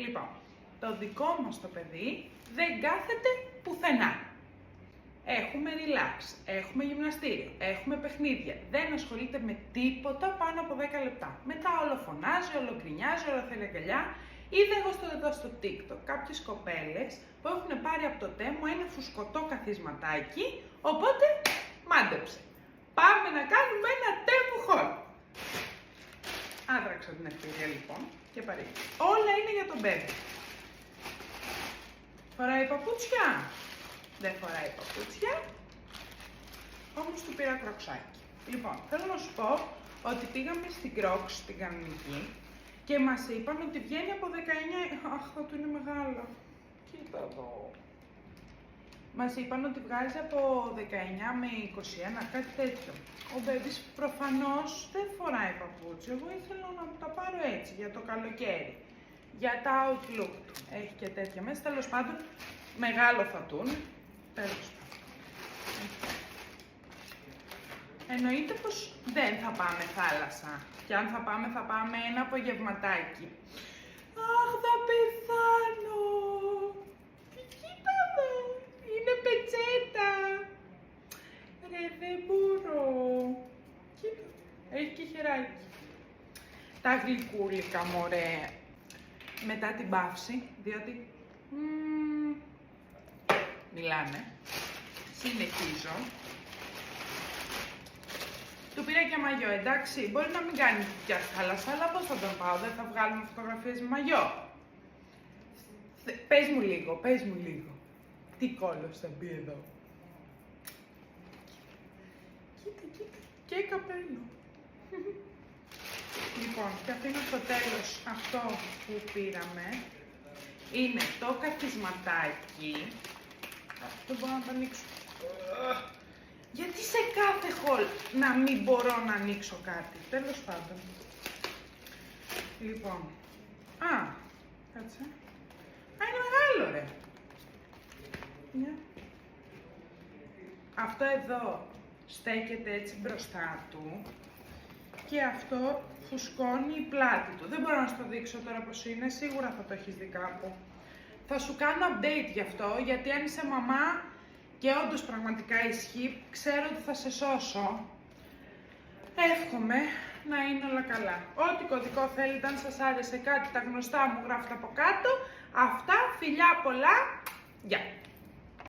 Λοιπόν, το δικό μας το παιδί δεν κάθεται πουθενά. Έχουμε relax, έχουμε γυμναστήριο, έχουμε παιχνίδια. Δεν ασχολείται με τίποτα πάνω από 10 λεπτά. Μετά όλο φωνάζει, όλο γκρινιάζει, όλο θέλει αγκαλιά. Είδα εγώ στο TikTok κάποιες κοπέλες που έχουν πάρει από το τέμο ένα φουσκωτό καθισματάκι, οπότε μάντεψε. Πάμε να κάνουμε ένα τέμου haul. Άδραξα την ευκαιρία λοιπόν και παρήγγειλα. Όλα είναι για τον baby. Φοράει παπούτσια. Δεν φοράει παπούτσια, όμως του πήρα κροξάκι. Λοιπόν, θέλω να σου πω ότι πήγαμε στην Crocs, στην κανονική, και μας είπαν ότι βγαίνει από 19... Αχ, θα του είναι μεγάλο. Κοίτα εδώ. Μας είπαν ότι βγάζει από 19 με 21, κάτι τέτοιο. Ο μπέμπης προφανώς δεν φοράει παπούτσια. Εγώ ήθελα να τα πάρω έτσι, για το καλοκαίρι. Για τα outlook του. Έχει και τέτοια μέσα, τέλος πάντων, μεγάλο θα του είναι. Τέλος πάντων. Εννοείται πως δεν θα πάμε θάλασσα. Και αν θα πάμε ένα απογευματάκι. Αχ, θα πεθάνω! Κοίτα εδώ! Είναι πετσέτα! Ρε, δεν μπορώ! Κοίτα, έχει και χεράκι. Τα γλυκούλικα, μωρέ. Μετά την παύση, διότι... μιλάνε. Συνεχίζω. Του πήρα και μαγιό, εντάξει. Μπορεί να μην κάνει πια θάλασσα, αλλά πώς θα τον πάω, δεν θα βγάλουμε φωτογραφίες με μαγιό. Πες μου λίγο, πες μου λίγο. Τι κόλλος θα μπει εδώ. Κοίτα, κοίτα. Και καπέλο. Λοιπόν, και αφήνω στο τέλος αυτό που πήραμε. Είναι το καθισματάκι. Δεν μπορώ να το ανοίξω. Γιατί σε κάθε haul να μην μπορώ να ανοίξω κάτι. Τέλος πάντων. Λοιπόν. Κάτσε. Είναι μεγάλο, ρε. Αυτό εδώ στέκεται έτσι μπροστά του. Και αυτό φουσκώνει η πλάτη του. Δεν μπορώ να σου το δείξω τώρα πως είναι. Σίγουρα θα το έχεις δει κάπου. Θα σου κάνω update γι' αυτό, γιατί αν είσαι μαμά και όντως πραγματικά ισχύει, ξέρω ότι θα σε σώσω. Εύχομαι να είναι όλα καλά. Ό,τι κωδικό θέλετε, αν σας άρεσε κάτι, τα γνωστά μου γράφετε από κάτω. Αυτά, φιλιά πολλά, γεια!